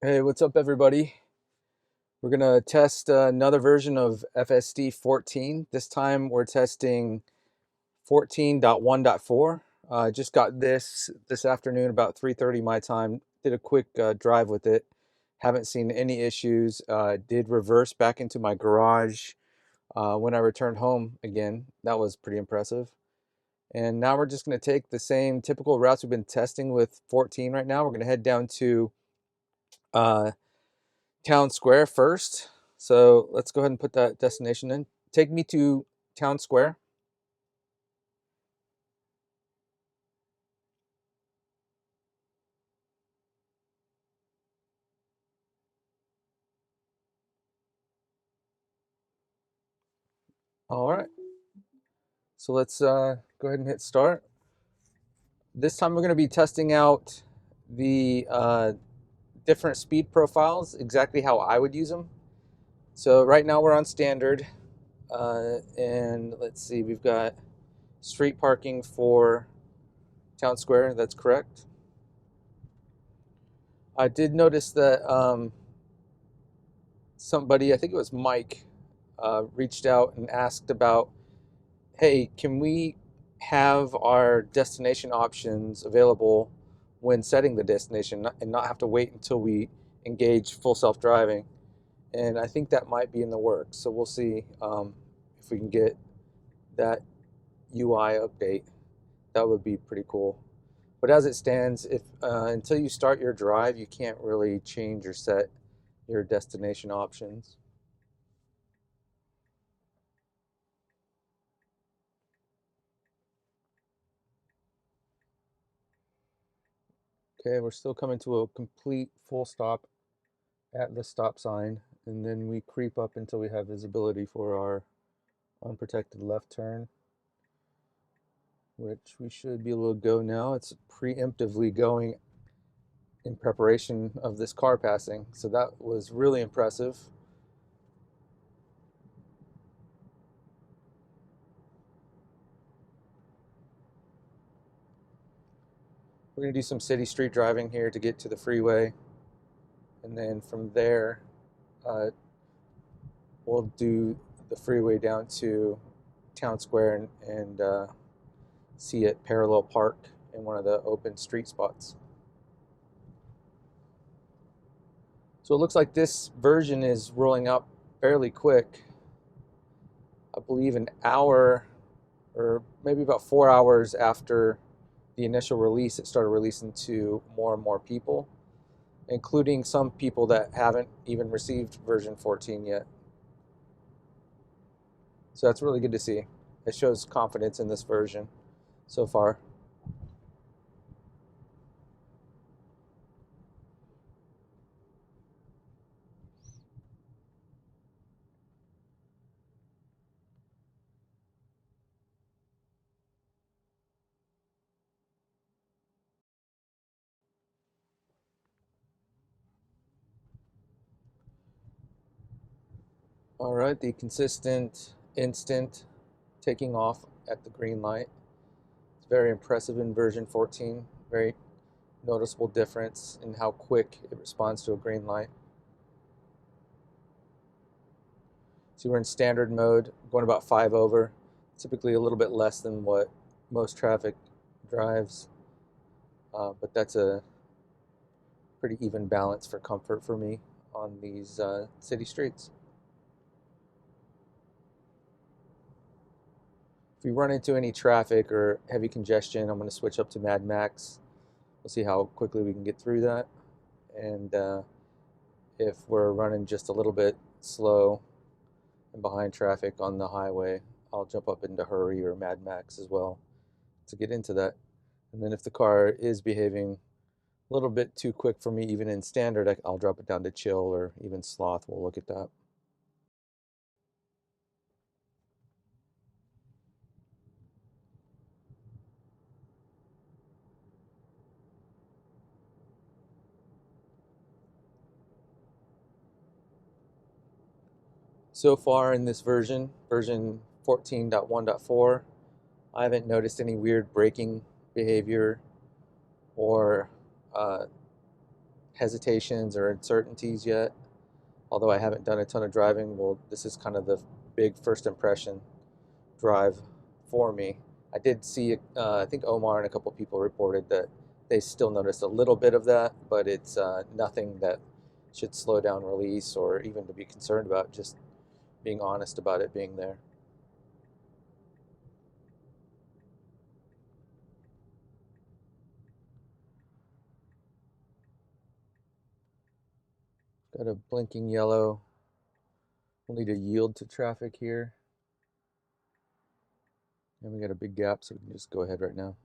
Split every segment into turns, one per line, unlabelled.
Hey, what's up, everybody? We're gonna test another version of FSD 14. This time we're testing 14.1.4. I just got this afternoon about 3:30 my time. Did a quick drive with it. Haven't seen any issues. Did reverse back into my garage when I returned home again. That was pretty impressive. And now we're just gonna take the same typical routes we've been testing with 14 right now. We're gonna head down to uh, Town Square first. So let's go ahead and put that destination in. Take me to Town Square. All right. So let's go ahead and hit start. This time we're going to be testing out the different speed profiles, exactly how I would use them. So right now we're on standard. And let's see, we've got street parking for Town Square. That's correct. I did notice that somebody, I think it was Mike, reached out and asked about, hey, can we have our destination options available when setting the destination and not have to wait until we engage full self-driving? And I think that might be in the works. So we'll see if we can get that UI update. That would be pretty cool. But as it stands, if until you start your drive, you can't really change or set your destination options. Okay, we're still coming to a complete full stop at the stop sign, and then we creep up until we have visibility for our unprotected left turn, which we should be able to go now. It's preemptively going in preparation of this car passing, so that was really impressive. We're going to do some city street driving here to get to the freeway, and then from there uh, we'll do the freeway down to Town Square and see it parallel park in one of the open street spots. So it looks like this version is rolling out fairly quick. I believe an hour or maybe about 4 hours after the initial release, it started releasing to more and more people, including some people that haven't even received version 14 yet. So that's really good to see. It shows confidence in this version so far. All right, the consistent instant taking off at the green light. It's very impressive in version 14. Very noticeable difference in how quick it responds to a green light. So we're in standard mode, going about 5 over, typically a little bit less than what most traffic drives, but that's a pretty even balance for comfort for me on these city streets. If we run into any traffic or heavy congestion, I'm going to switch up to Mad Max. We'll see how quickly we can get through that. And if we're running just a little bit slow and behind traffic on the highway, I'll jump up into Hurry or Mad Max as well to get into that. And then if the car is behaving a little bit too quick for me, even in standard, I'll drop it down to chill or even sloth. We'll look at that. So far in this version 14.1.4, I haven't noticed any weird braking behavior or uh, hesitations or uncertainties yet. Although I haven't done a ton of driving, well, this is kind of the big first impression drive for me. I did see, I think Omar and a couple people reported that they still noticed a little bit of that, but it's nothing that should slow down release or even to be concerned about, just being honest about it being there. Got a blinking yellow. We'll need to yield to traffic here. And we got a big gap, so we can just go ahead right now.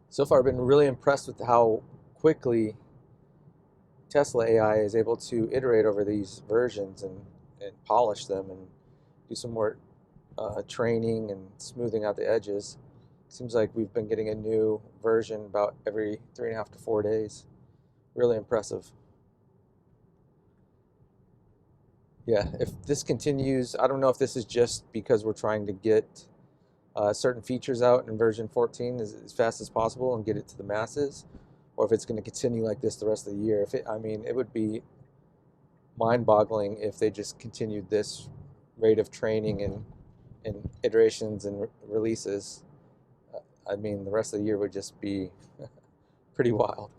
So far, I've been really impressed with how quickly Tesla AI is able to iterate over these versions and polish them and do some more training and smoothing out the edges. Seems like we've been getting a new version about every 3.5 to 4 days. Really impressive. Yeah, if this continues, I don't know if this is just because we're trying to get certain features out in version 14 as fast as possible and get it to the masses, or if it's going to continue like this the rest of the year. If it, I mean, it would be mind-boggling if they just continued this rate of training and iterations and releases. I mean, the rest of the year would just be pretty wild.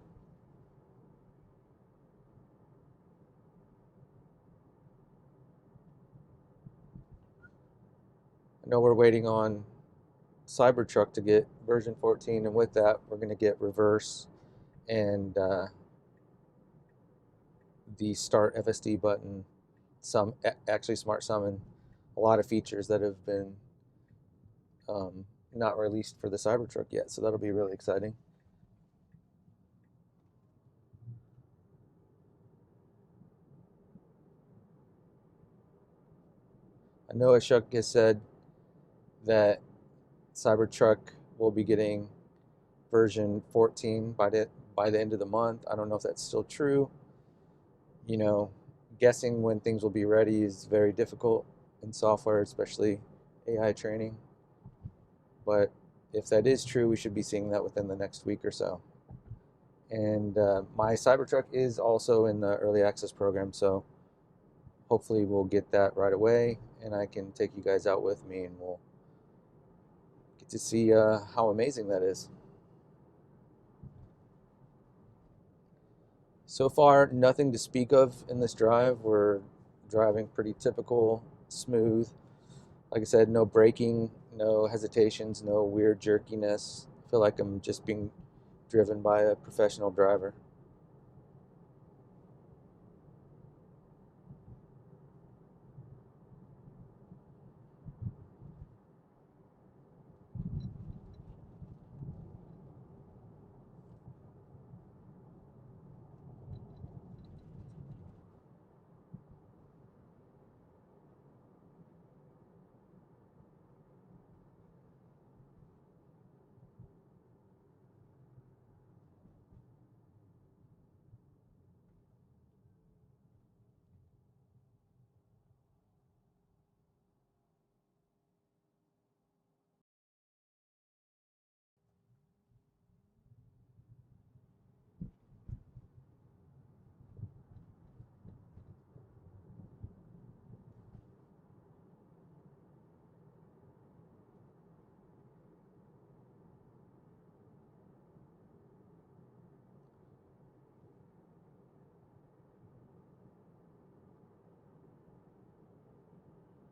I know we're waiting on Cybertruck to get version 14, and with that, we're going to get reverse and the start FSD button, some actually smart summon, a lot of features that have been not released for the Cybertruck yet. So that'll be really exciting. I know Ashok has said that Cybertruck will be getting version 14 by the end of the month. I don't know if that's still true. You know, guessing when things will be ready is very difficult in software, especially AI training. But if that is true, we should be seeing that within the next week or so. And my Cybertruck is also in the early access program, so hopefully we'll get that right away, and I can take you guys out with me, and we'll get to see how amazing that is. So far, nothing to speak of in this drive. We're driving pretty typical, smooth. Like I said, no braking, no hesitations, no weird jerkiness. I feel like I'm just being driven by a professional driver.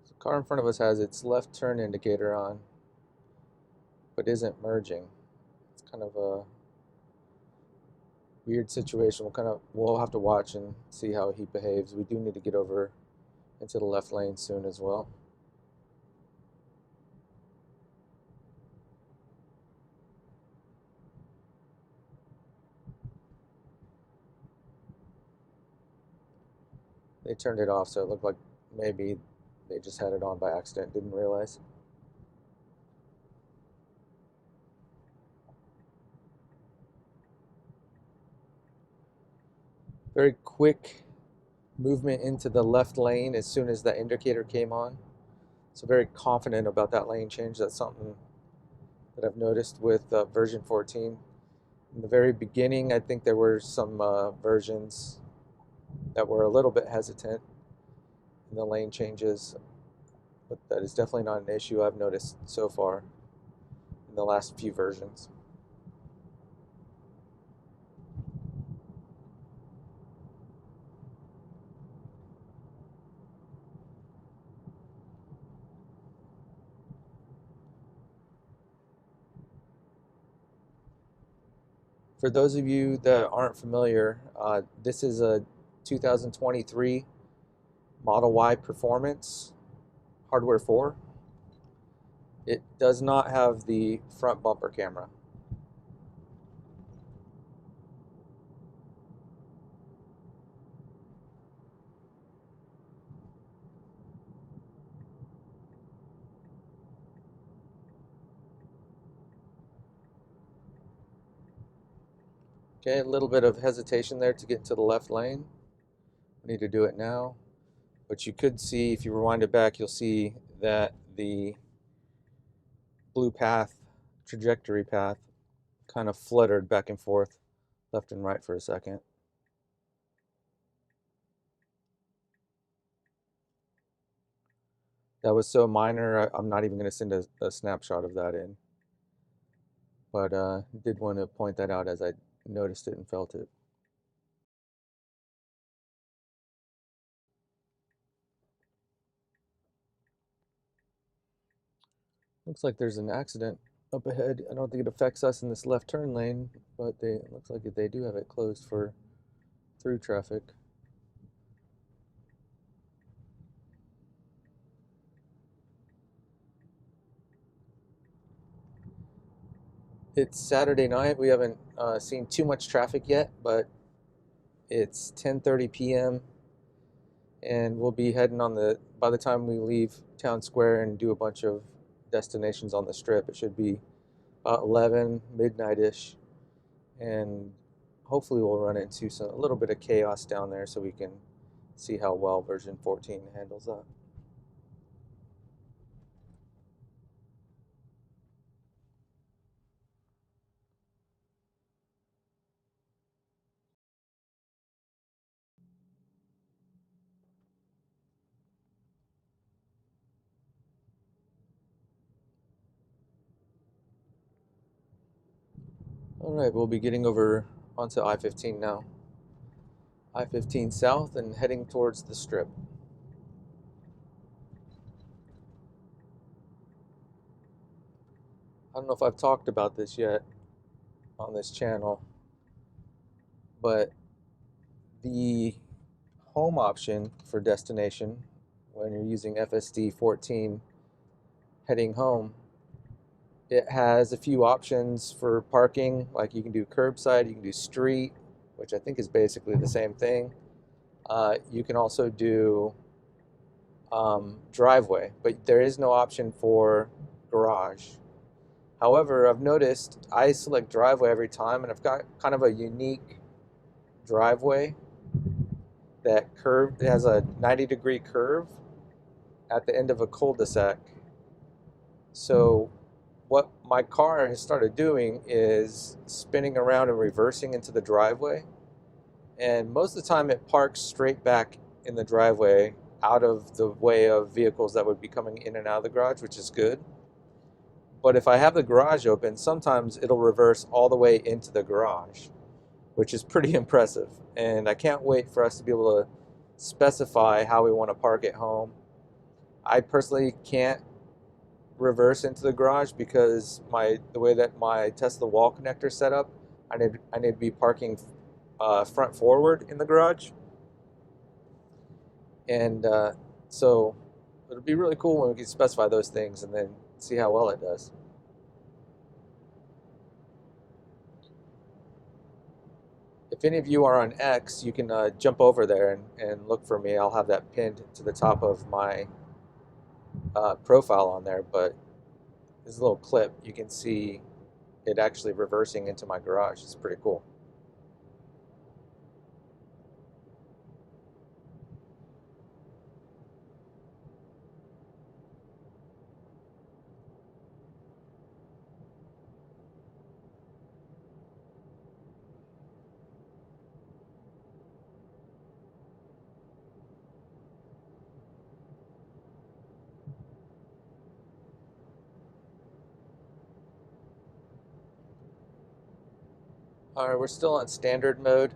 The car in front of us has its left turn indicator on, but isn't merging. It's kind of a weird situation. We'll have to watch and see how he behaves. We do need to get over into the left lane soon as well. They turned it off, so it looked like maybe they just had it on by accident, didn't realize. Very quick movement into the left lane as soon as that indicator came on. So very confident about that lane change. That's something that I've noticed with version 14. In the very beginning, I think there were some versions that were a little bit hesitant in the lane changes, but that is definitely not an issue I've noticed so far in the last few versions. For those of you that aren't familiar, this is a 2023 Model Y Performance Hardware 4. It does not have the front bumper camera. Okay, a little bit of hesitation there to get to the left lane. I need to do it now. But you could see, if you rewind it back, you'll see that the blue path, trajectory path, kind of fluttered back and forth, left and right for a second. That was so minor, I'm not even going to send a snapshot of that in. But did want to point that out as I noticed it and felt it. Looks like there's an accident up ahead. I don't think it affects us in this left turn lane, but it looks like they do have it closed for through traffic. It's Saturday night. We haven't seen too much traffic yet, but it's 10:30 p.m. and we'll be heading on by the time we leave Town Square and do a bunch of destinations on the Strip, it should be about 11, midnight-ish, and hopefully we'll run into a little bit of chaos down there so we can see how well version 14 handles that. All right, we'll be getting over onto I-15 now. I-15 south and heading towards the Strip. I don't know if I've talked about this yet on this channel, but the home option for destination when you're using FSD 14 heading home, it has a few options for parking, like you can do curbside, you can do street, which I think is basically the same thing. You can also do driveway, but there is no option for garage. However, I've noticed I select driveway every time, and I've got kind of a unique driveway that it has a 90-degree curve at the end of a cul-de-sac. So what my car has started doing is spinning around and reversing into the driveway. And most of the time it parks straight back in the driveway out of the way of vehicles that would be coming in and out of the garage, which is good. But if I have the garage open, sometimes it'll reverse all the way into the garage, which is pretty impressive. And I can't wait for us to be able to specify how we want to park at home. I personally can't reverse into the garage because the way that my Tesla wall connector is set up, I need to be parking front forward in the garage. And so it'll be really cool when we can specify those things and then see how well it does. If any of you are on X, you can jump over there and look for me. I'll have that pinned to the top of my profile on there, but this little clip, you can see it actually reversing into my garage. It's pretty cool. All right, we're still on standard mode.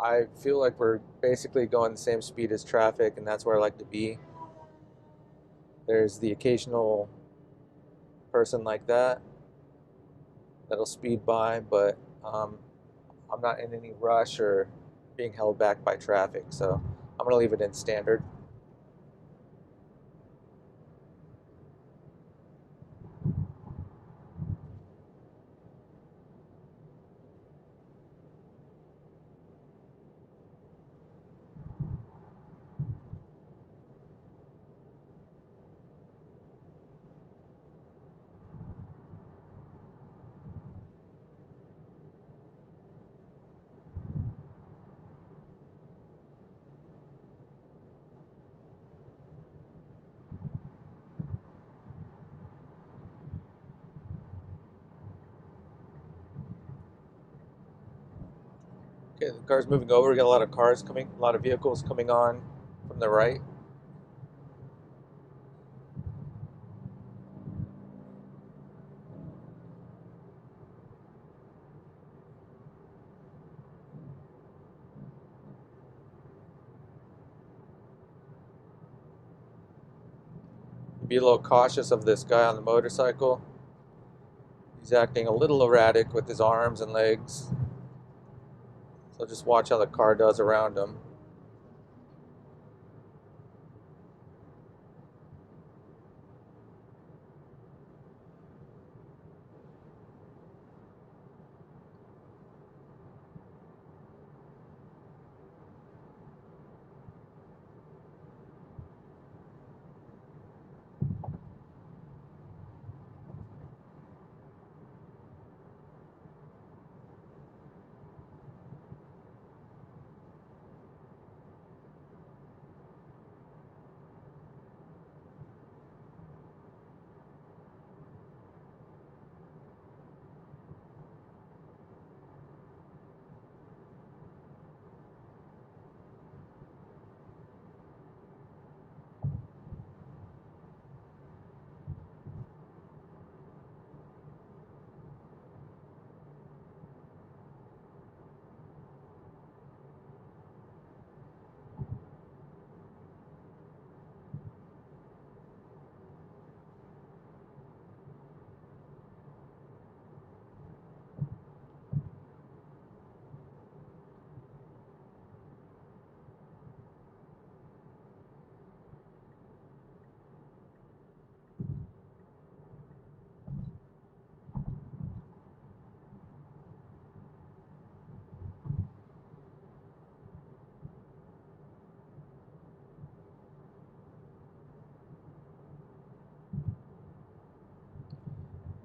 I feel like we're basically going the same speed as traffic, and that's where I like to be. There's the occasional person like that that'll speed by, but I'm not in any rush or being held back by traffic, so I'm going to leave it in standard. Okay, the car's moving over. We got a lot of cars coming, a lot of vehicles coming on from the right. Be a little cautious of this guy on the motorcycle. He's acting a little erratic with his arms and legs. So just watch how the car does around him.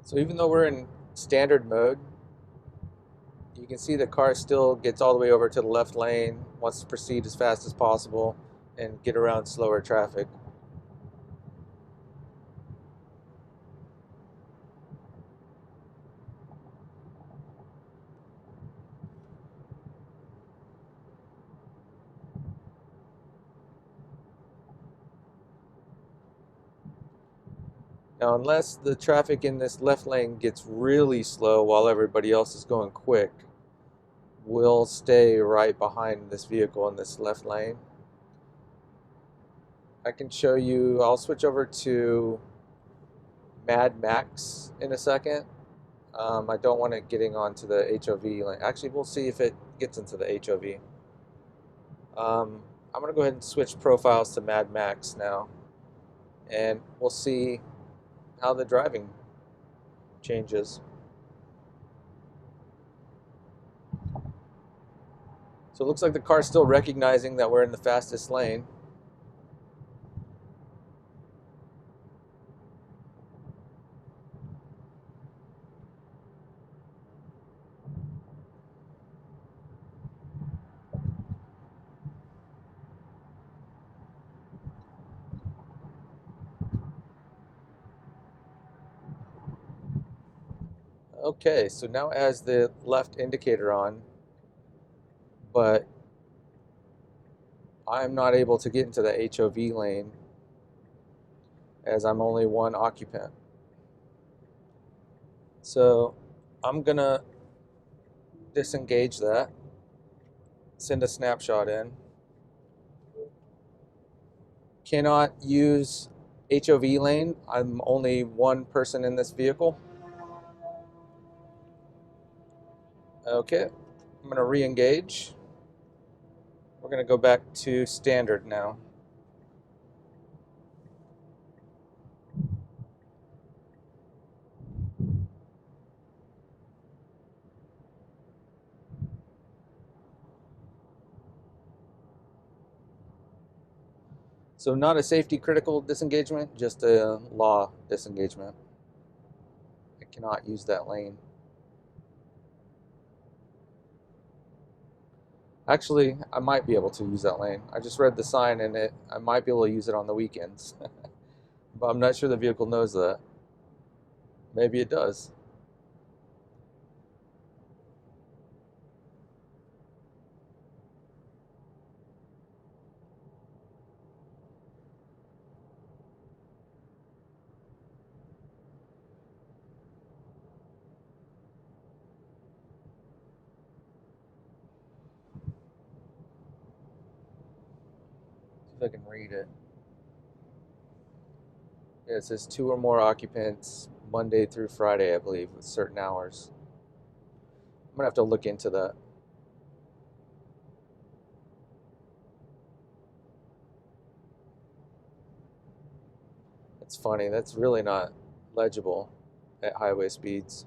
So even though we're in standard mode, you can see the car still gets all the way over to the left lane, wants to proceed as fast as possible and get around slower traffic. Now, unless the traffic in this left lane gets really slow while everybody else is going quick, we'll stay right behind this vehicle in this left lane. I can show you, I'll switch over to Mad Max in a second. I don't want it getting onto the HOV lane. Actually, we'll see if it gets into the HOV. I'm going to go ahead and switch profiles to Mad Max now, and we'll see how the driving changes. So it looks like the car's still recognizing that we're in the fastest lane. Okay, so now it has the left indicator on, but I'm not able to get into the HOV lane as I'm only one occupant. So I'm gonna disengage that, send a snapshot in. Cannot use HOV lane. I'm only one person in this vehicle. Okay, I'm gonna re-engage. We're gonna go back to standard now. So not a safety critical disengagement, just a law disengagement. I cannot use that lane. Actually, I might be able to use that lane. I just read the sign and I might be able to use it on the weekends. But I'm not sure the vehicle knows that. Maybe it does. See if I can read it. Yeah, it says 2 or more occupants Monday through Friday, I believe, with certain hours. I'm gonna have to look into that. It's funny, that's really not legible at highway speeds.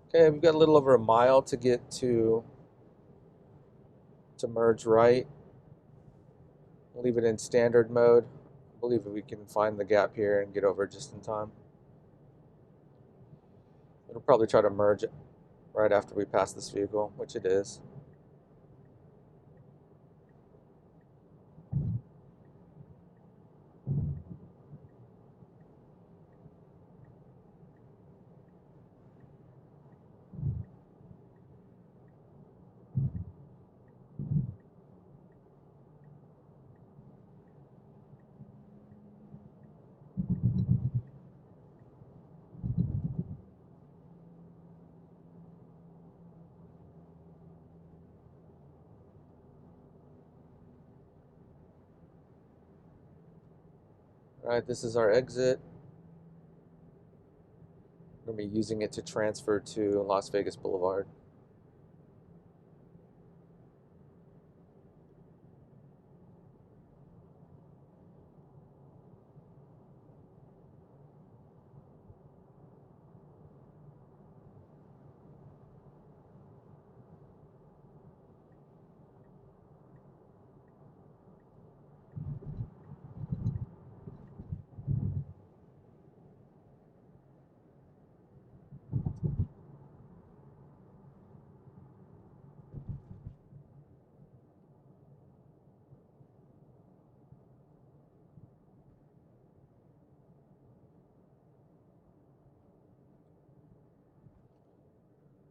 Okay, we've got a little over a mile to get to merge right. We'll leave it in standard mode. I believe we can find the gap here and get over just in time. It'll probably try to merge it right after we pass this vehicle, which it is. All right, this is our exit. We're going to be using it to transfer to Las Vegas Boulevard.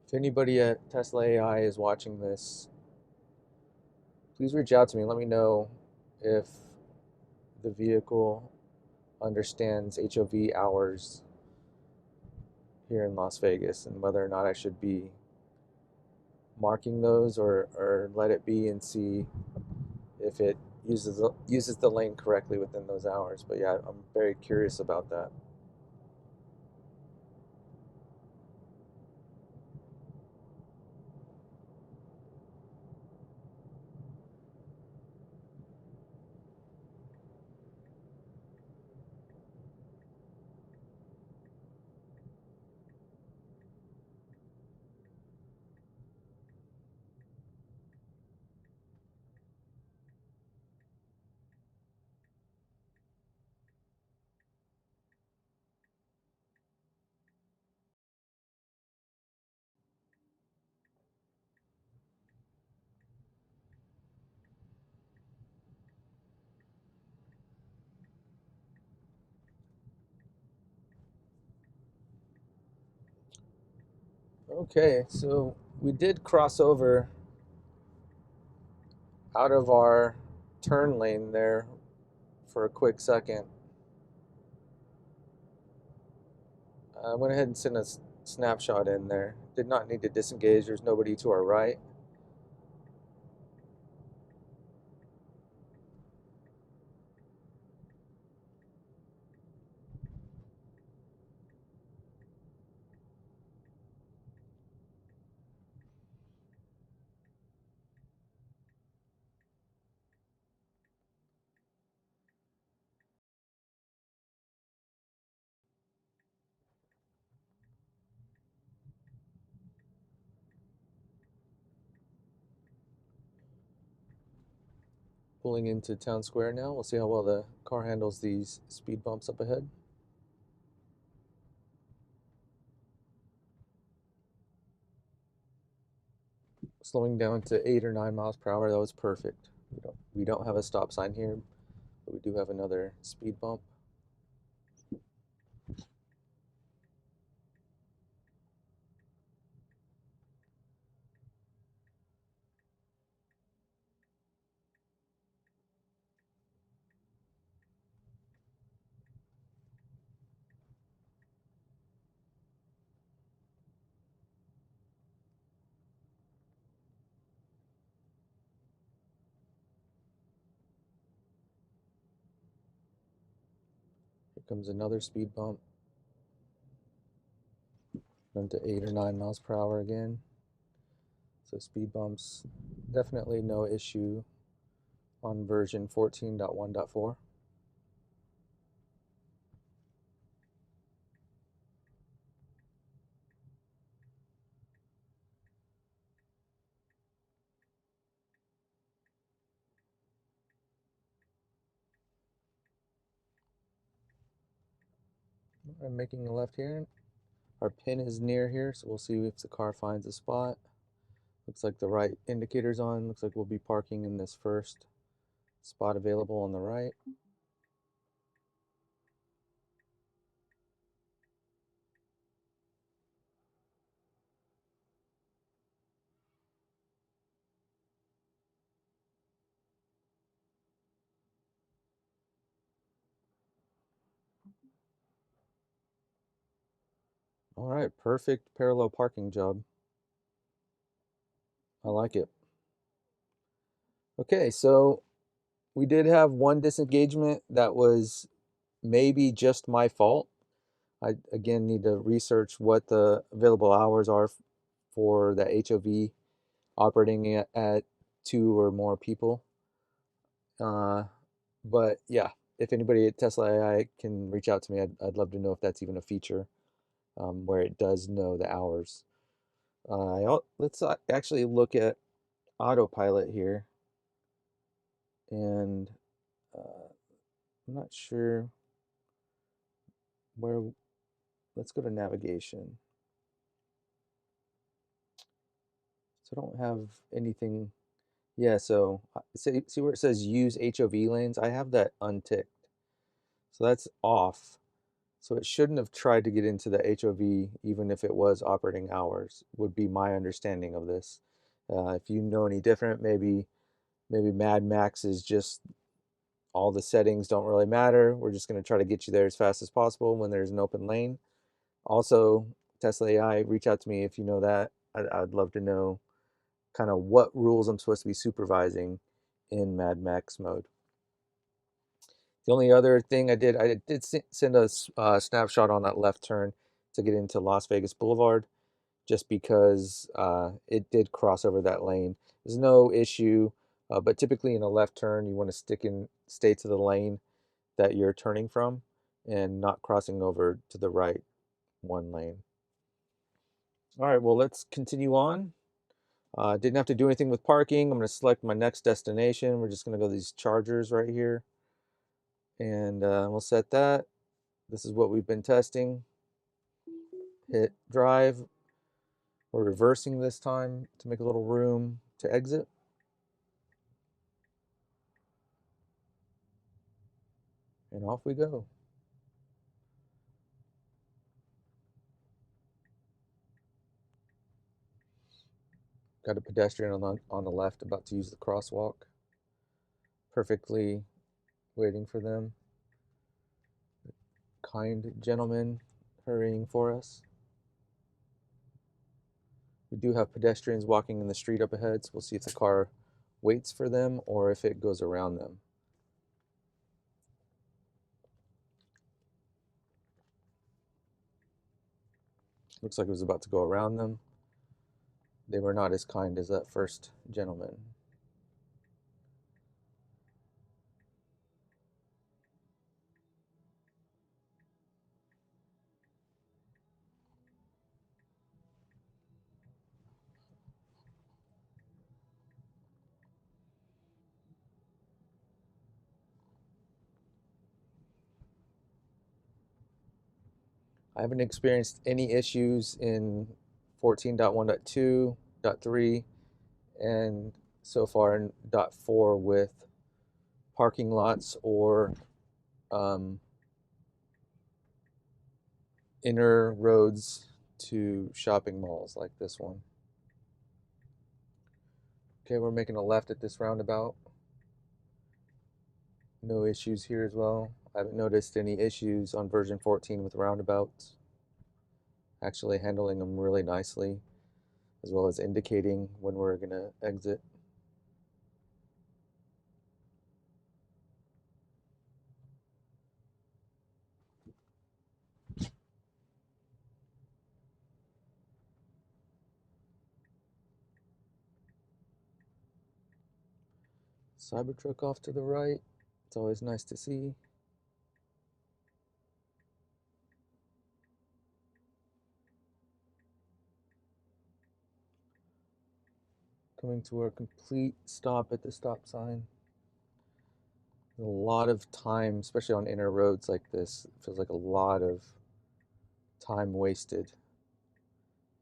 If anybody at Tesla AI is watching this, please reach out to me. Let me know if the vehicle understands HOV hours here in Las Vegas and whether or not I should be marking those or let it be and see if it uses the lane correctly within those hours. But yeah, I'm very curious about that. Okay, so we did cross over out of our turn lane there for a quick second. I went ahead and sent a snapshot in there. Did not need to disengage. There's nobody to our right. Pulling into town square now. We'll see how well the car handles these speed bumps up ahead. Slowing down to 8 or 9 miles per hour. That was perfect. We don't have a stop sign here, but we do have another speed bump. Here comes another speed bump. Down to 8 or 9 miles per hour again. So speed bumps, definitely no issue on version 14.1.4. I'm making a left here. Our pin is near here, so we'll see if the car finds a spot. Looks like the right indicator's on. Looks like we'll be parking in this first spot available on the right. All right, perfect parallel parking job. I like it. Okay, so we did have one disengagement that was maybe just my fault. I again need to research what the available hours are for the HOV operating at 2 or more people. But yeah, if anybody at Tesla AI can reach out to me, I'd love to know if that's even a feature where it does know the hours. Let's actually look at autopilot here, and I'm not sure where. Let's go to navigation. So I don't have anything. Yeah, so see where it says use HOV lanes? I have that unticked. So that's off. So it shouldn't have tried to get into the HOV even if it was operating hours, would be my understanding of this. If you know any different, maybe Mad Max is just all the settings don't really matter. We're just going to try to get you there as fast as possible when there's an open lane. Also, Tesla AI, reach out to me if you know that. I'd love to know kind of what rules I'm supposed to be supervising in Mad Max mode. The only other thing I did send a snapshot on that left turn to get into Las Vegas Boulevard, just because it did cross over that lane. There's no issue, but typically in a left turn, you want to stay to the lane that you're turning from and not crossing over to the right one lane. All right, well, let's continue on. Didn't have to do anything with parking. I'm going to select my next destination. We're just going to go to these chargers right here, and we'll set that. This is what we've been testing. Hit drive. We're reversing this time to make a little room to exit. And off we go. Got a pedestrian on the left about to use the crosswalk. Perfectly waiting for them. Kind gentleman hurrying for us. We do have pedestrians walking in the street up ahead, so we'll see if the car waits for them or if it goes around them. Looks like it was about to go around them. They were not as kind as that first gentleman. I haven't experienced any issues in 14.1.2.3 and so far in .4 with parking lots or inner roads to shopping malls like this one. Okay, we're making a left at this roundabout. No issues here as well. I haven't noticed any issues on version 14 with roundabouts. Actually handling them really nicely, as well as indicating when we're going to exit. Cybertruck off to the right. It's always nice to see. Coming to our complete stop at the stop sign. A lot of time, especially on inner roads like this, it feels like a lot of time wasted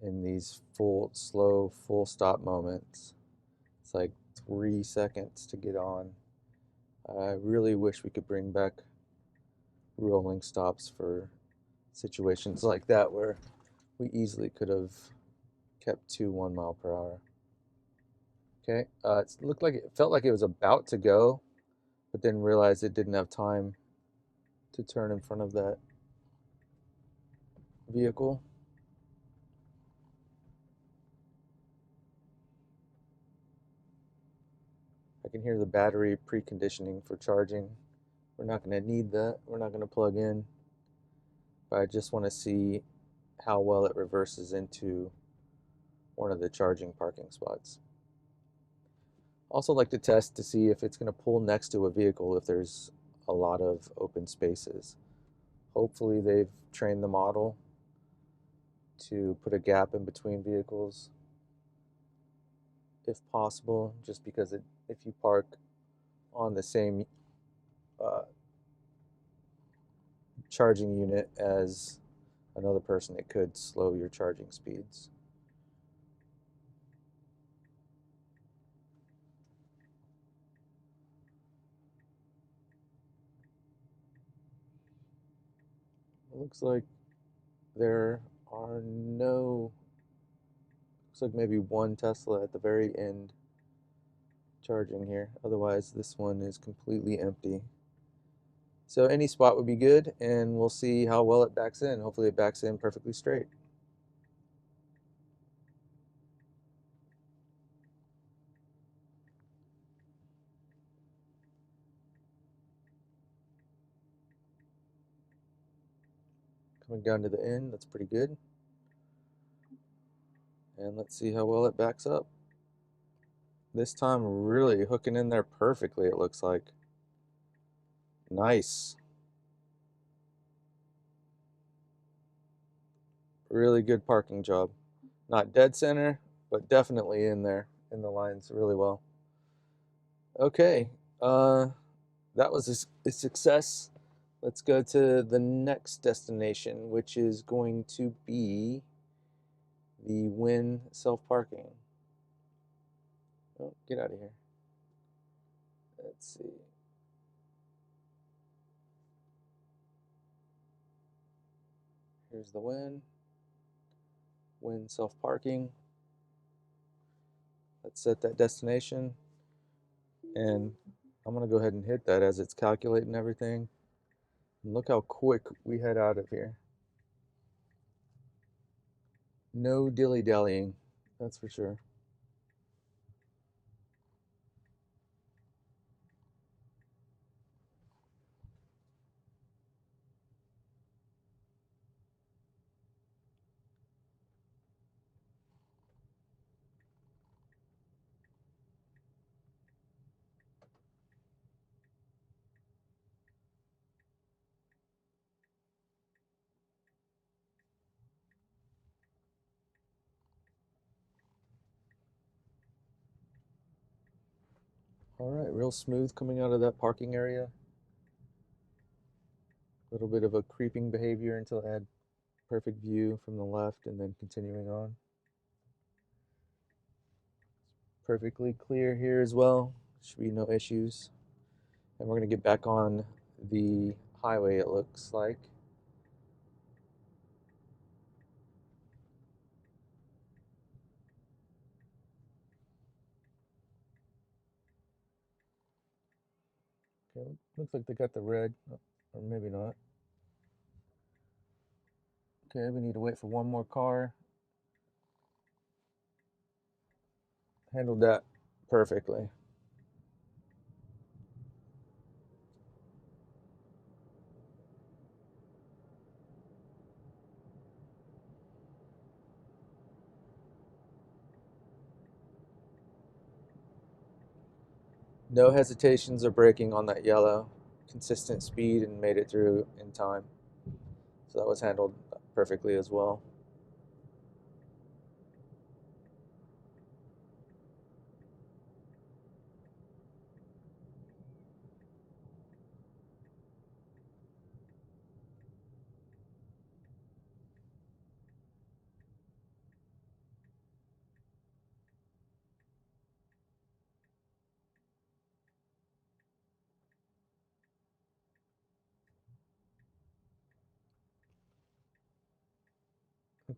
in these slow, full stop moments. It's like 3 seconds to get on. I really wish we could bring back rolling stops for situations like that where we easily could have kept to 1 mile per hour. Okay, it felt like it was about to go, but then realized it didn't have time to turn in front of that vehicle. I can hear the battery preconditioning for charging. We're not going to need that. We're not going to plug in. But I just want to see how well it reverses into one of the charging parking spots. Also like to test to see if it's going to pull next to a vehicle if there's a lot of open spaces. Hopefully they've trained the model to put a gap in between vehicles if possible, just because if you park on the same charging unit as another person, it could slow your charging speeds. It looks like there are no, looks like maybe one Tesla at the very end charging here. Otherwise, this one is completely empty. So any spot would be good, and we'll see how well it backs in. Hopefully it backs in perfectly straight. Coming down to the end, that's pretty good. And let's see how well it backs up. This time really hooking in there perfectly, it looks like. Nice. Really good parking job. Not dead center, but definitely in there, in the lines really well. Okay, that was a success. Let's go to the next destination, which is going to be the Wynn self-parking. Oh, get out of here. Let's see. Here's the Wynn self-parking. Let's set that destination, and I'm gonna go ahead and hit that as it's calculating everything. And look how quick we head out of here. No dilly-dallying, that's for sure. All right, real smooth coming out of that parking area. A little bit of a creeping behavior until I had perfect view from the left, and then continuing on. Perfectly clear here as well. Should be no issues. And we're going to get back on the highway, it looks like. Okay, looks like they got the red, or maybe not. Okay, we need to wait for one more car. Handled that perfectly. No hesitations or braking on that yellow. Consistent speed and made it through in time. So that was handled perfectly as well.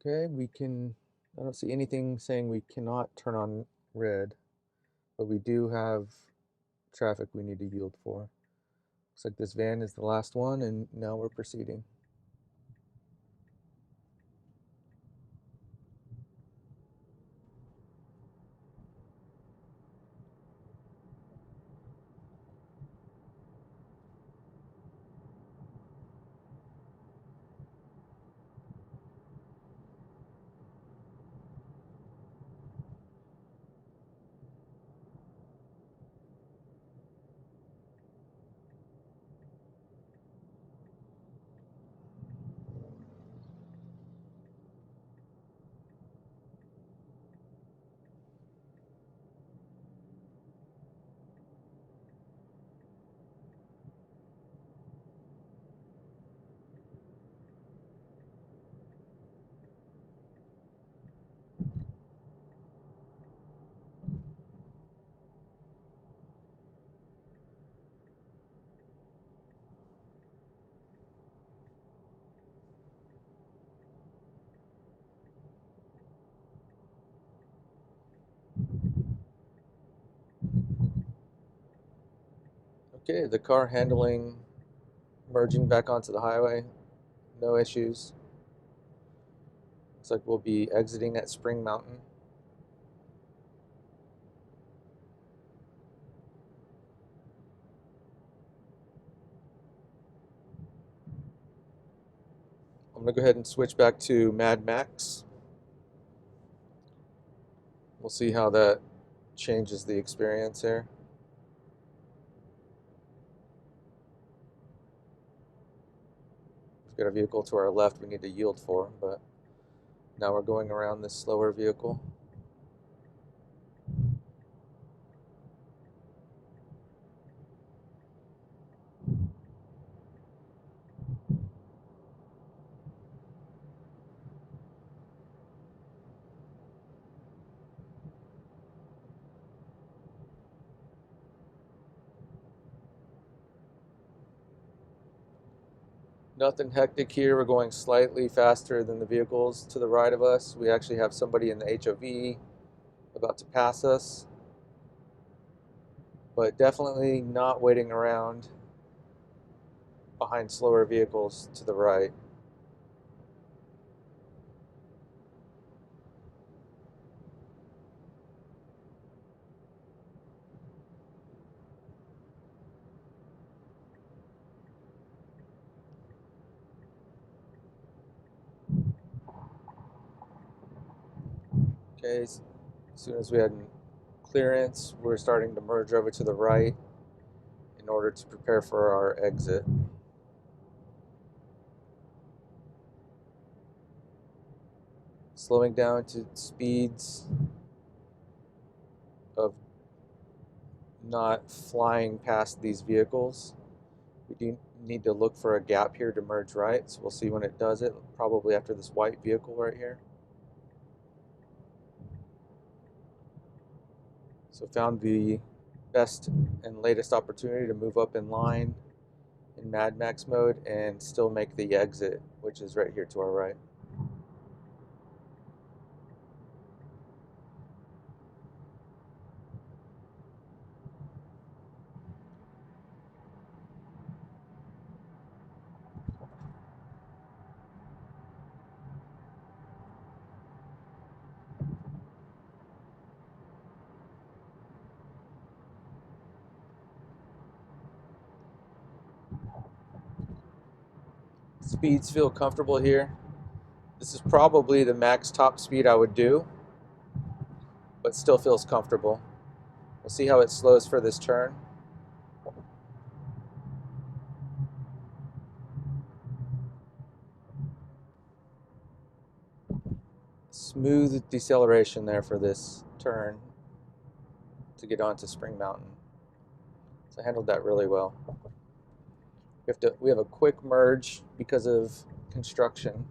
Okay, I don't see anything saying we cannot turn on red, but we do have traffic we need to yield for. Looks like this van is the last one, and now we're proceeding. Okay, the car handling, merging back onto the highway, no issues. Looks like we'll be exiting at Spring Mountain. I'm gonna go ahead and switch back to Mad Max. We'll see how that changes the experience here. We've got a vehicle to our left we need to yield for, but now we're going around this slower vehicle. Nothing hectic here. We're going slightly faster than the vehicles to the right of us. We actually have somebody in the HOV, about to pass us, but definitely not waiting around behind slower vehicles to the right. Okay, as soon as we had clearance, we're starting to merge over to the right in order to prepare for our exit. Slowing down to speeds of not flying past these vehicles. We do need to look for a gap here to merge right, so we'll see when it does it, probably after this white vehicle right here. So found the best and latest opportunity to move up in line in Mad Max mode and still make the exit, which is right here to our right. Speeds feel comfortable here. This is probably the max top speed I would do, but still feels comfortable. We'll see how it slows for this turn. Smooth deceleration there for this turn to get onto Spring Mountain. So I handled that really well. We have a quick merge because of construction.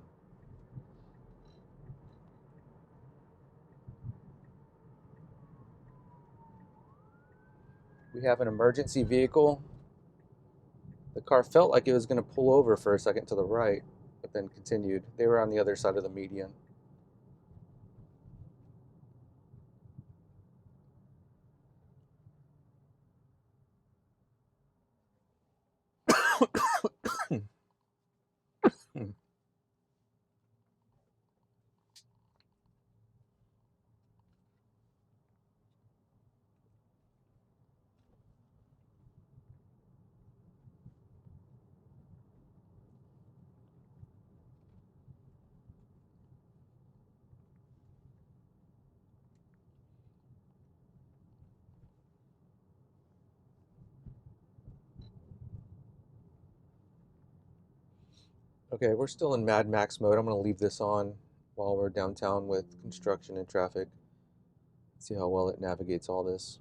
We have an emergency vehicle. The car felt like it was going to pull over for a second to the right, but then continued. They were on the other side of the median. Okay, we're still in Mad Max mode. I'm going to leave this on while we're downtown with construction and traffic. See how well it navigates all this.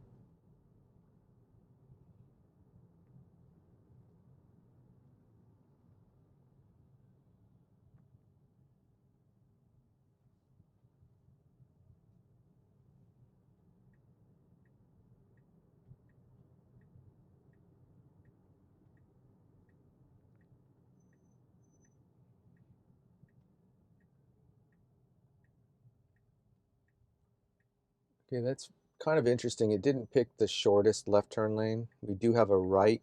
Okay, that's kind of interesting. It didn't pick the shortest left turn lane. We do have a right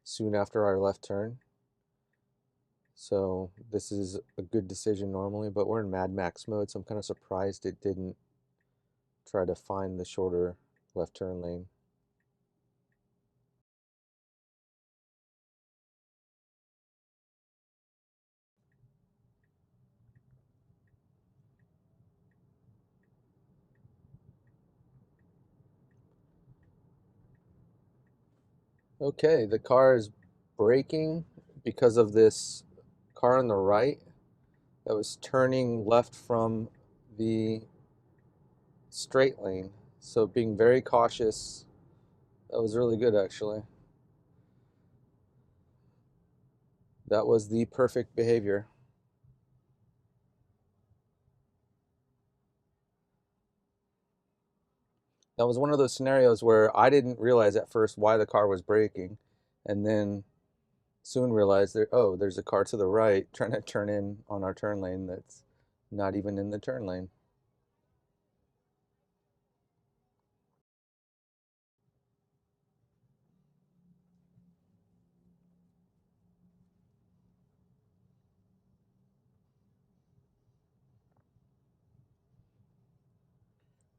soon after our left turn. So this is a good decision normally, but we're in Mad Max mode, so I'm kind of surprised it didn't try to find the shorter left turn lane. Okay, the car is braking because of this car on the right that was turning left from the straight lane. So being very cautious, that was really good actually. That was the perfect behavior. That was one of those scenarios where I didn't realize at first why the car was braking, and then soon realized that, oh, there's a car to the right trying to turn in on our turn lane that's not even in the turn lane.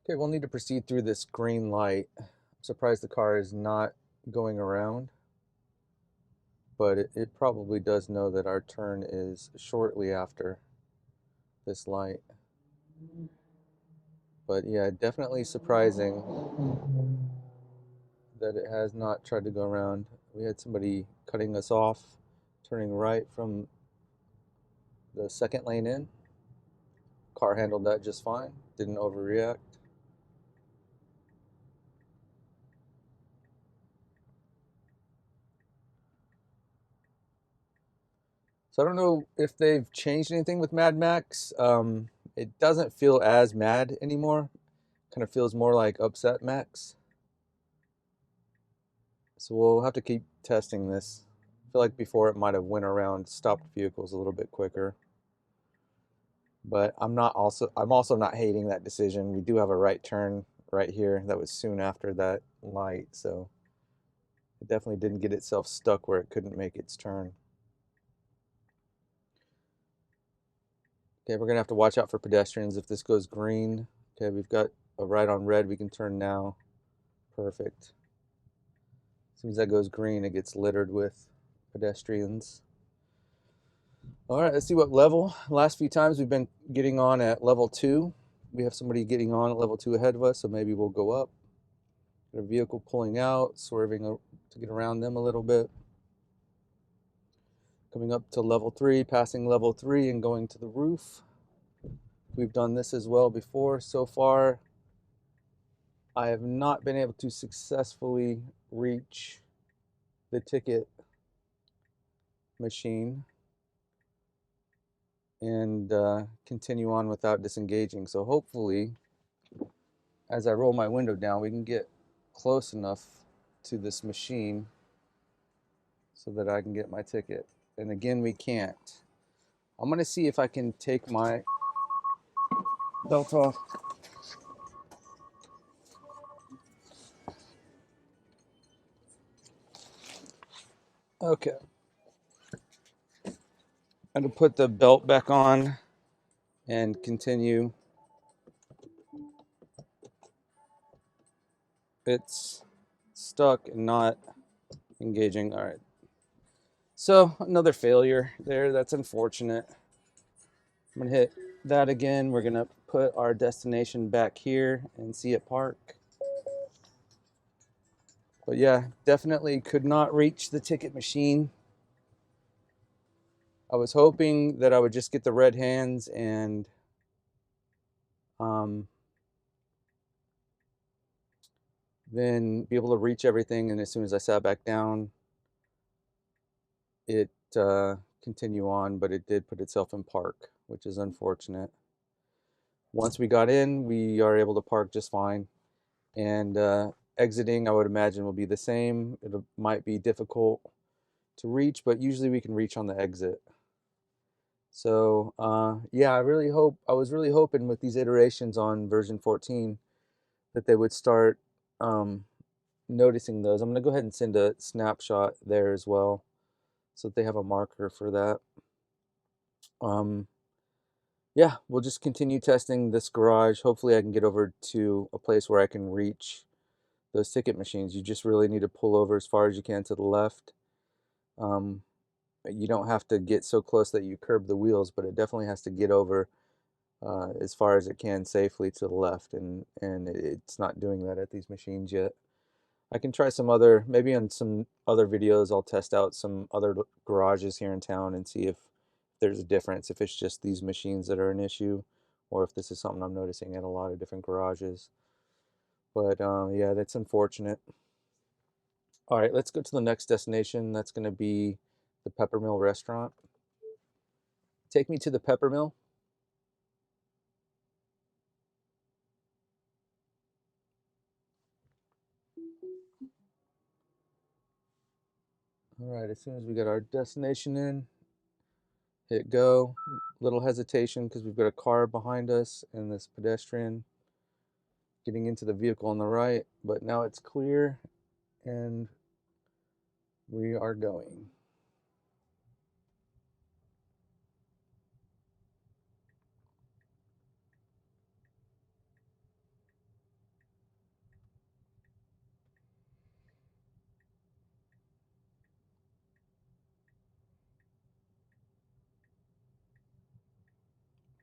Okay, we'll need to proceed through this green light. I'm surprised the car is not going around, but it probably does know that our turn is shortly after this light. But yeah, definitely surprising that it has not tried to go around. We had somebody cutting us off, turning right from the second lane in. Car handled that just fine, didn't overreact. So I don't know if they've changed anything with Mad Max. It doesn't feel as mad anymore. Kind of feels more like Upset Max. So we'll have to keep testing this. I feel like before it might have went around stopped vehicles a little bit quicker. But I'm also not hating that decision. We do have a right turn right here. That was soon after that light, so it definitely didn't get itself stuck where it couldn't make its turn. Okay, we're gonna have to watch out for pedestrians if this goes green. Okay, we've got a right on red. We can turn now. Perfect. As soon as that goes green, it gets littered with pedestrians. All right, let's see what level. Last few times we've been getting on at level 2. We have somebody getting on at level 2 ahead of us, so maybe we'll go up. Got a vehicle pulling out, swerving to get around them a little bit. Coming up to level 3, passing level 3 and going to the roof. We've done this as well before. So far, I have not been able to successfully reach the ticket machine and continue on without disengaging. So hopefully, as I roll my window down, we can get close enough to this machine so that I can get my ticket. And again, we can't. I'm going to see if I can take my belt off. Okay. I'm going to put the belt back on and continue. It's stuck and not engaging. All right. So another failure there. That's unfortunate. I'm going to hit that again. We're going to put our destination back here and see it park. But yeah, definitely could not reach the ticket machine. I was hoping that I would just get the red hands and then be able to reach everything. And as soon as I sat back down, it continue on, but it did put itself in park, which is unfortunate. Once we got in, we are able to park just fine. And exiting, I would imagine, will be the same. It might be difficult to reach, but usually we can reach on the exit. So yeah, I was really hoping with these iterations on version 14 that they would start noticing those. I'm going to go ahead and send a snapshot there as well so that they have a marker for that. Yeah, we'll just continue testing this garage. Hopefully I can get over to a place where I can reach those ticket machines. You just really need to pull over as far as you can to the left. You don't have to get so close that you curb the wheels, but it definitely has to get over as far as it can safely to the left, and it's not doing that at these machines yet. I can try some other, maybe on some other videos, I'll test out some other garages here in town and see if there's a difference, if it's just these machines that are an issue, or if this is something I'm noticing at a lot of different garages. But yeah, that's unfortunate. All right, let's go to the next destination. That's going to be the Peppermill restaurant. Take me to the Peppermill. All right, as soon as we get our destination in, hit go. Little hesitation because we've got a car behind us and this pedestrian getting into the vehicle on the right, but now it's clear and we are going.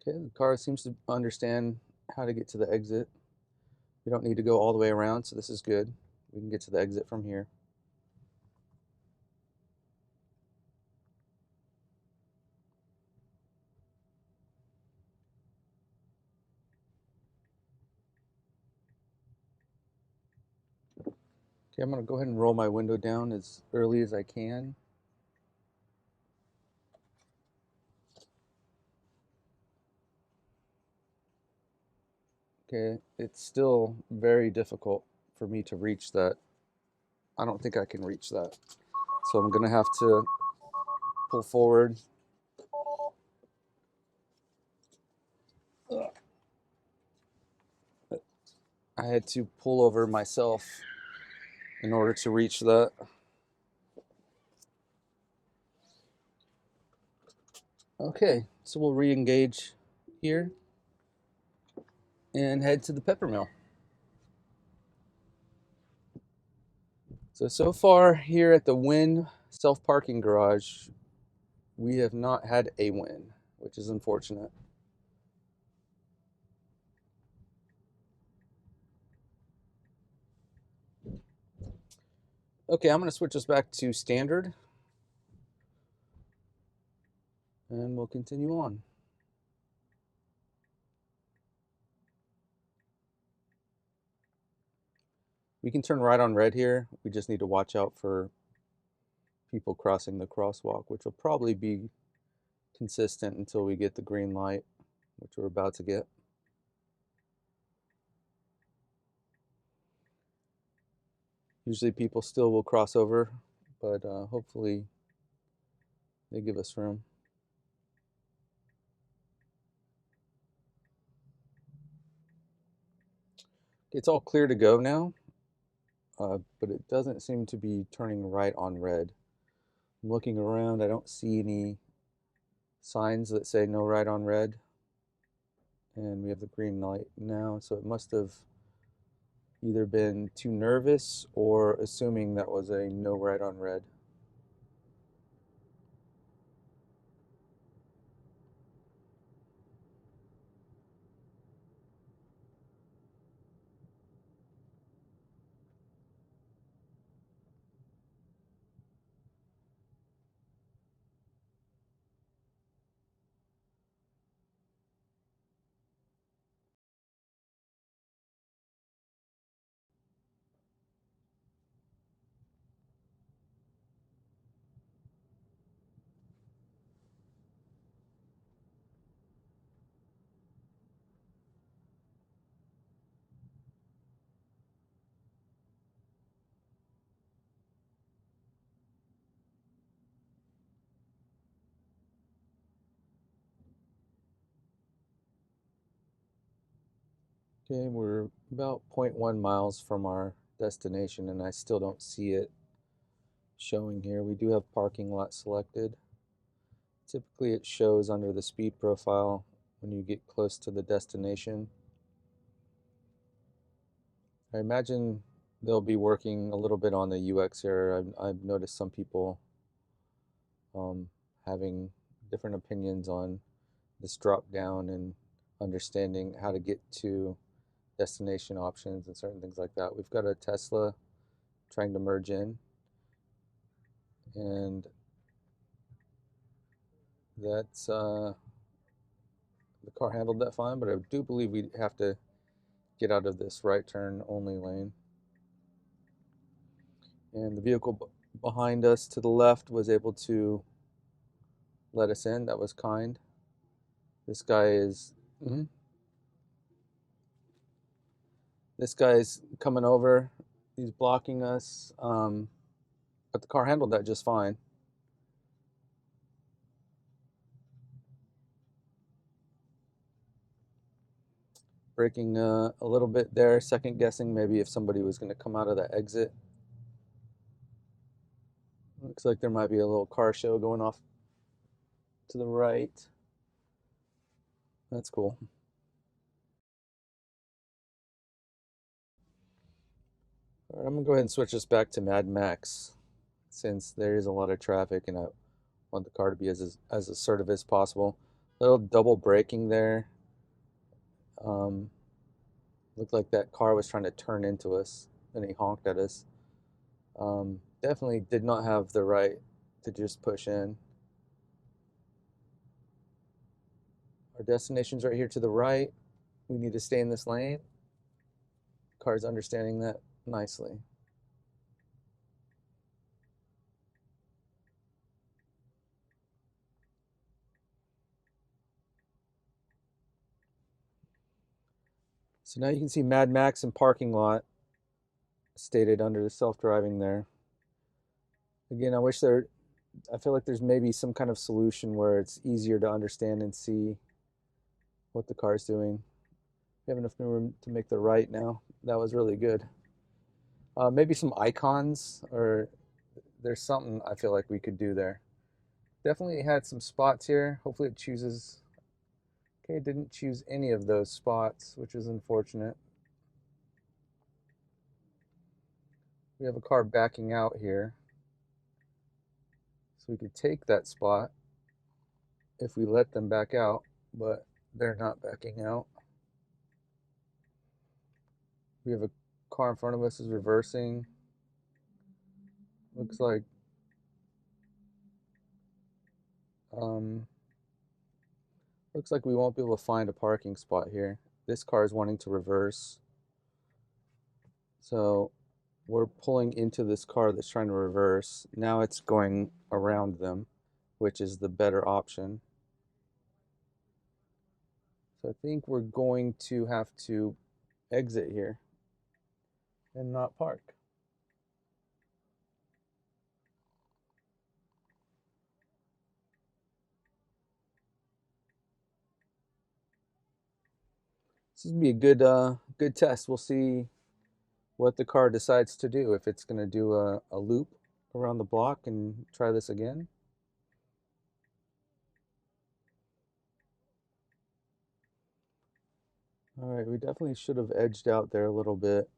Okay, the car seems to understand how to get to the exit. We don't need to go all the way around, so this is good. We can get to the exit from here. Okay, I'm going to go ahead and roll my window down as early as I can. Okay, it's still very difficult for me to reach that. I don't think I can reach that. So I'm going to have to pull forward. I had to pull over myself in order to reach that. Okay, so we'll re-engage here and head to the pepper mill. So far here at the Wynn self-parking garage, we have not had a win, which is unfortunate. Okay, I'm going to switch us back to standard, and we'll continue on. We can turn right on red here. We just need to watch out for people crossing the crosswalk, which will probably be consistent until we get the green light, which we're about to get. Usually people still will cross over, but hopefully they give us room. It's all clear to go now, but it doesn't seem to be turning right on red. I'm looking around, I don't see any signs that say no right on red. And we have the green light now, so it must have either been too nervous or assuming that was a no right on red. Okay, we're about 0.1 miles from our destination and I still don't see it showing here. We do have parking lot selected. Typically it shows under the speed profile when you get close to the destination. I imagine they'll be working a little bit on the UX here. I've noticed some people having different opinions on this drop down and understanding how to get to destination options and certain things like that. We've got a Tesla trying to merge in, and that's the car handled that fine, but I do believe we have to get out of this right turn only lane. And the vehicle behind us to the left was able to let us in. That was kind. This guy is this guy's coming over. He's blocking us, but the car handled that just fine. Braking a little bit there, second guessing maybe if somebody was going to come out of that exit. Looks like there might be a little car show going off to the right. That's cool. All right, I'm gonna go ahead and switch this back to Mad Max since there is a lot of traffic and I want the car to be as assertive as possible. Little double braking there. Um, Looked like that car was trying to turn into us, and he honked at us. Definitely did not have the right to just push in. Our destination's right here to the right. We need to stay in this lane. Car's understanding that nicely. So now you can see Mad Max and parking lot stated under the self-driving there. Again, I feel like there's maybe some kind of solution where it's easier to understand and see what the car's doing. We have enough room to make the right now. That was really good. Maybe some icons, or there's something I feel like we could do there. Definitely had some spots here. Hopefully it chooses. Okay, it didn't choose any of those spots, which is unfortunate. We have a car backing out here. So we could take that spot if we let them back out, but they're not backing out. We have a car in front of us is reversing. Looks like um, looks like we won't be able to find a parking spot here. This car is wanting to reverse. So we're pulling into this car that's trying to reverse. Now it's going around them, which is the better option. So I think we're going to have to exit here and not park. This would be a good test. We'll see what the car decides to do. If it's going to do a loop around the block and try this again. All right, we definitely should have edged out there a little bit.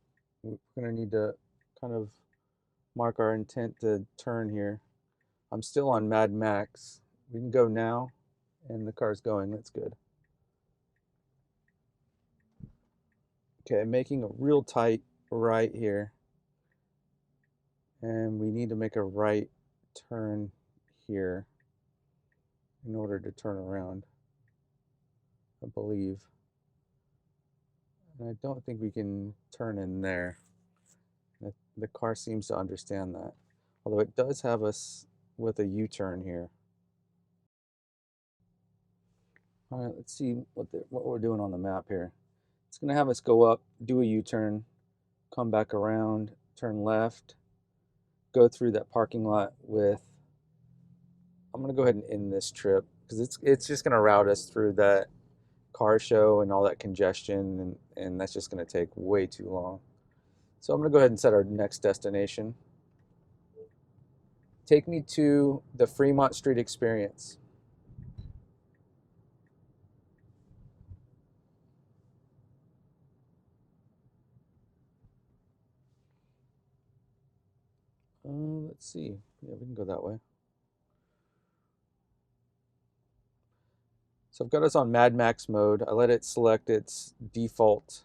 We're going to need to kind of mark our intent to turn here. I'm still on Mad Max. We can go now, and the car's going. That's good. Okay, making a real tight right here. And we need to make a right turn here in order to turn around, I believe. And I don't think we can turn in there. The car seems to understand that. Although it does have us with a U-turn here. All right, let's see what we're doing on the map here. It's going to have us go up, do a U-turn, come back around, turn left, go through that parking lot with. I'm going to go ahead and end this trip because it's just going to route us through that car show and all that congestion, and that's just going to take way too long. So I'm going to go ahead and set our next destination. Take me to the Fremont Street experience. Let's see. Yeah, we can go that way. So I've got us on Mad Max mode. I let it select its default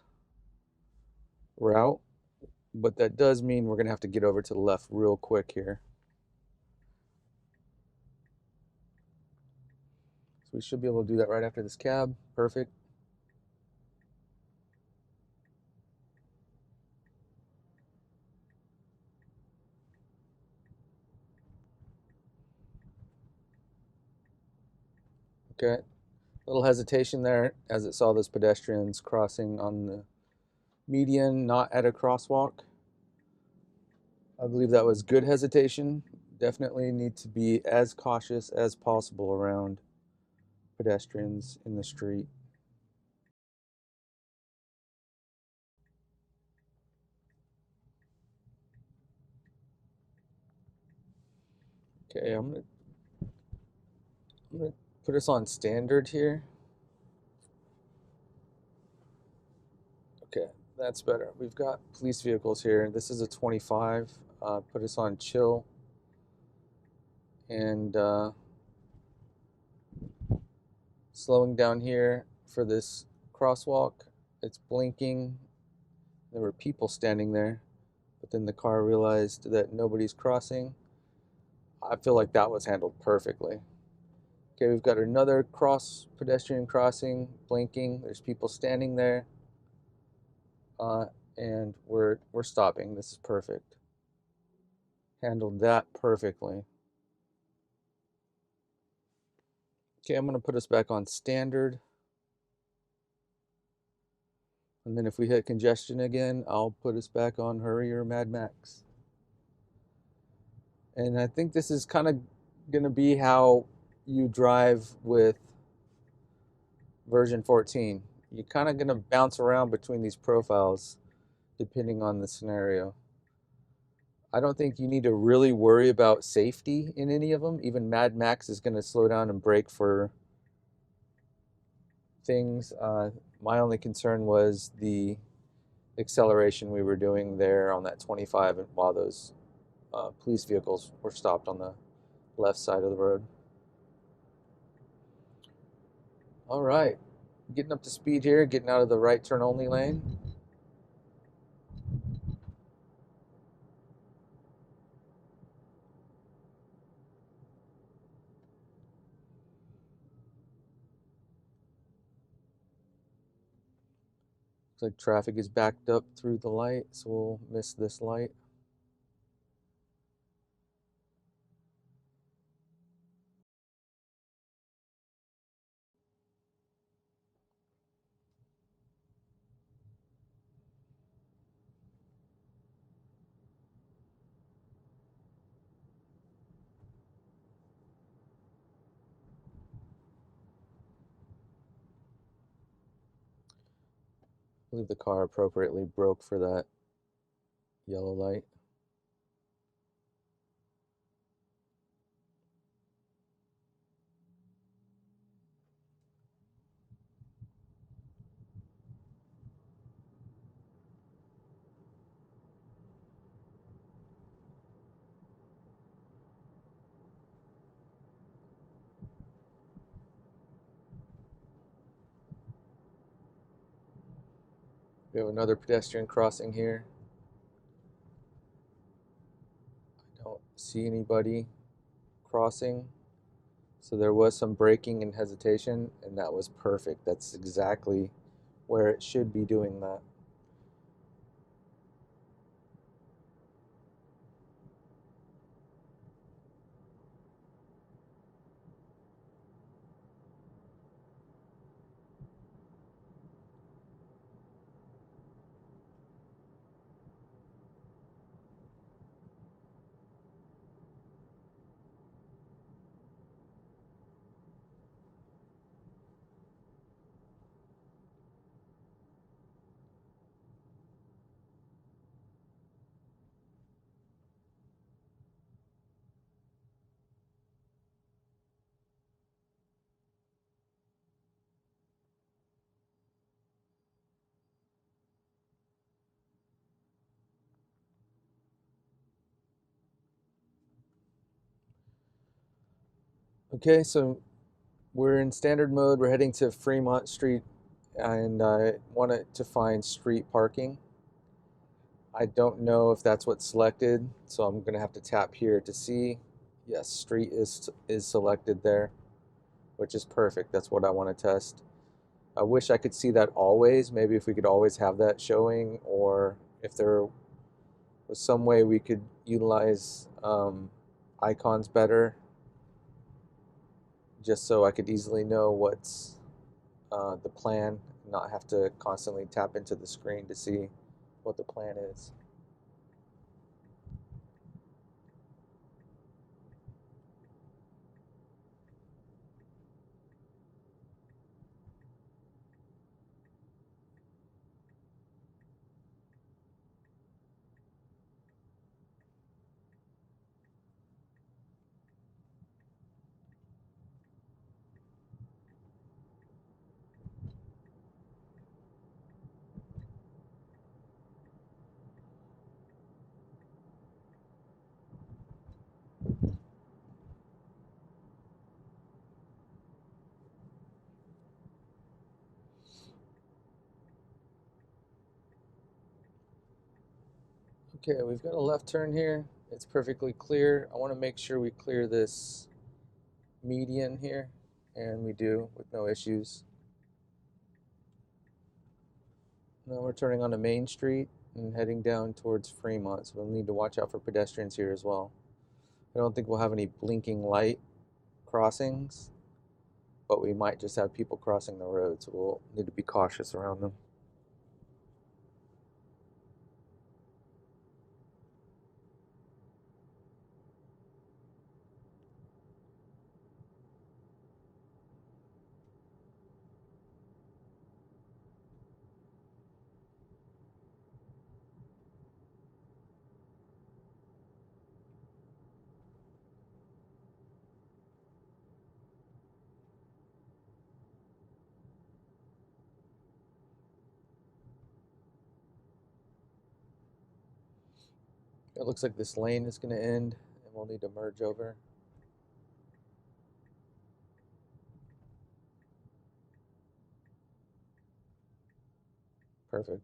route, but that does mean we're going to have to get over to the left real quick here. So we should be able to do that right after this cab. Perfect. Okay. Little hesitation there as it saw those pedestrians crossing on the median, not at a crosswalk. I believe that was good hesitation. Definitely need to be as cautious as possible around pedestrians in the street. Okay, I'm gonna put us on standard here. Okay, that's better. We've got police vehicles here. This is a 25. Put us on chill. And Slowing down here for this crosswalk. It's blinking. There were people standing there, but then the car realized that nobody's crossing. I feel like that was handled perfectly. Okay, we've got another pedestrian crossing, blinking. There's people standing there, uh, and we're stopping. This is perfect. Handled that perfectly. Okay, I'm gonna put us back on standard, and then if we hit congestion again, I'll put us back on hurry or Mad Max. And I think this is kind of gonna be how you drive with version 14. You're kind of gonna bounce around between these profiles depending on the scenario. I don't think you need to really worry about safety in any of them. Even Mad Max is going to slow down and brake for things. My only concern was the acceleration we were doing there on that 25 while those police vehicles were stopped on the left side of the road. All right, getting up to speed here, getting out of the right turn only lane. Looks like traffic is backed up through the light, so we'll miss this light. I believe the car appropriately broke for that yellow light. We have another pedestrian crossing here. I don't see anybody crossing. So there was some braking and hesitation, and that was perfect. That's exactly where it should be doing that. Okay, so we're in standard mode. We're heading to Fremont Street, and I wanted to find street parking. I don't know if that's what's selected, so I'm gonna have to tap here to see. Yes, street is selected there, which is perfect. That's what I want to test. I wish I could see that always. Maybe if we could always have that showing, or if there was some way we could utilize icons better, just so I could easily know what's the plan, not have to constantly tap into the screen to see what the plan is. Okay, we've got a left turn here. It's perfectly clear. I want to make sure we clear this median here, and we do with no issues. Now we're turning onto Main Street and heading down towards Fremont, so we'll need to watch out for pedestrians here as well. I don't think we'll have any blinking light crossings, but we might just have people crossing the road, so we'll need to be cautious around them. It looks like this lane is going to end, and we'll need to merge over. Perfect.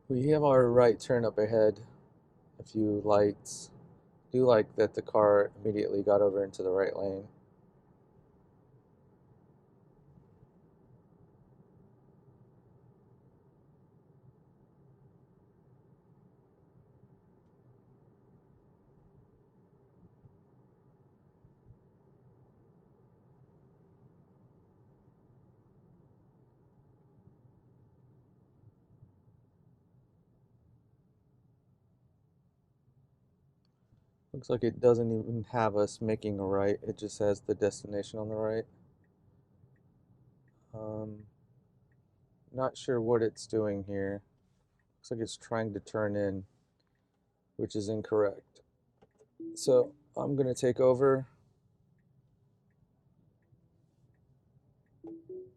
We have our right turn up ahead. A few lights. Do like that the car immediately got over into the right lane. Looks like it doesn't even have us making a right. It just has the destination on the right. Um, Not sure what it's doing here. Looks like it's trying to turn in, which is incorrect. So I'm going to take over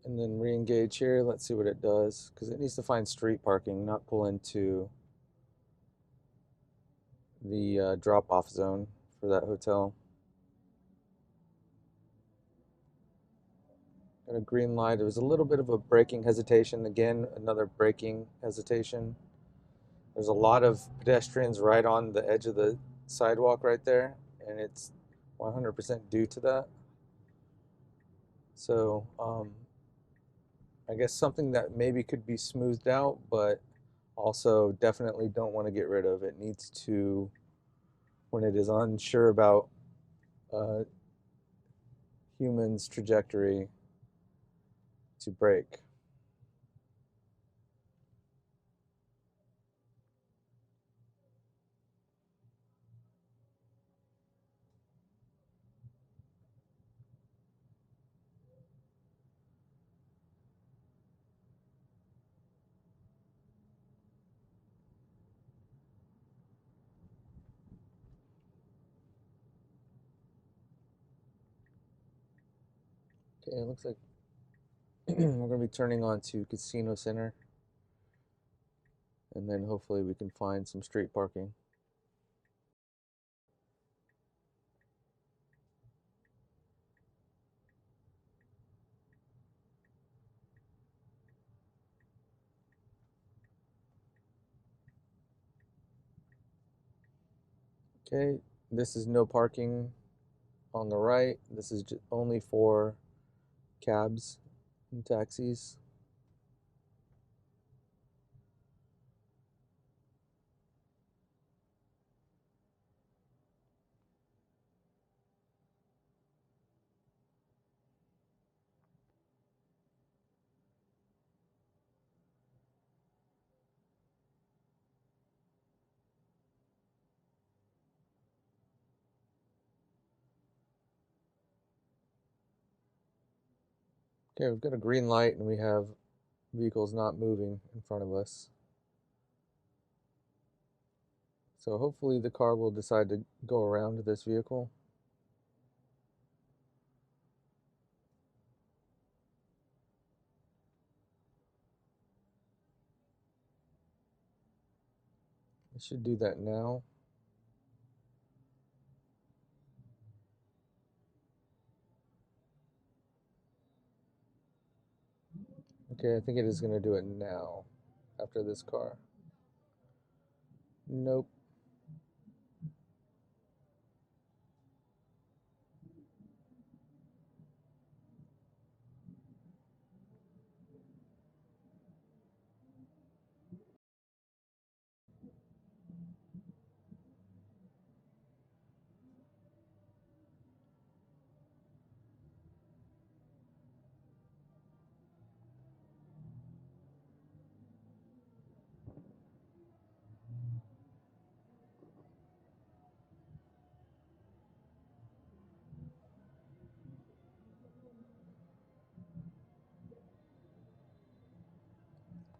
and then re-engage here. Let's see what it does, because it needs to find street parking, not pull into the drop-off zone for that hotel. Got a green light. There was a little bit of a braking hesitation. Again, another braking hesitation. There's a lot of pedestrians right on the edge of the sidewalk right there, and it's 100% due to that. So I guess something that maybe could be smoothed out, but also definitely don't want to get rid of. It needs to, when it is unsure about uh, humans' trajectory, to brake. Okay, it looks like we're going to be turning on to Casino Center, and then hopefully we can find some street parking. Okay, this is no parking on the right. This is only for cabs and taxis. Okay, we've got a green light and we have vehicles not moving in front of us. So hopefully the car will decide to go around this vehicle. It should do that now. Okay, I think it is going to do it now after this car. Nope.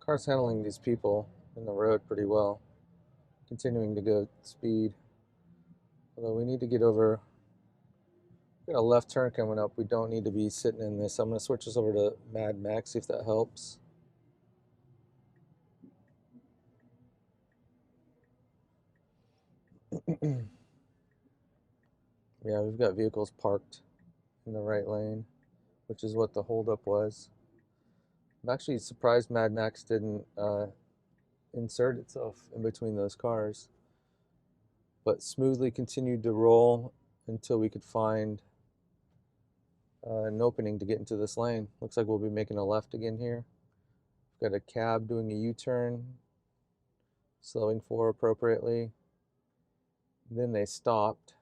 Car's handling these people in the road pretty well, continuing to go speed. Although we need to get over, we got a left turn coming up. We don't need to be sitting in this. I'm going to switch this over to Mad Max, see if that helps. Yeah, we've got vehicles parked in the right lane, which is what the holdup was. I'm actually surprised Mad Max didn't insert itself in between those cars, but smoothly continued to roll until we could find an opening to get into this lane. Looks like we'll be making a left again here. We've got a cab doing a U-turn, slowing for appropriately. Then they stopped.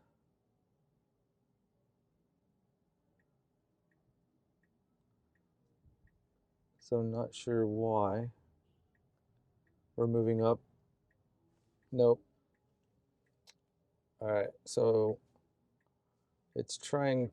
So not sure why. We're moving up. Nope. All right, so it's trying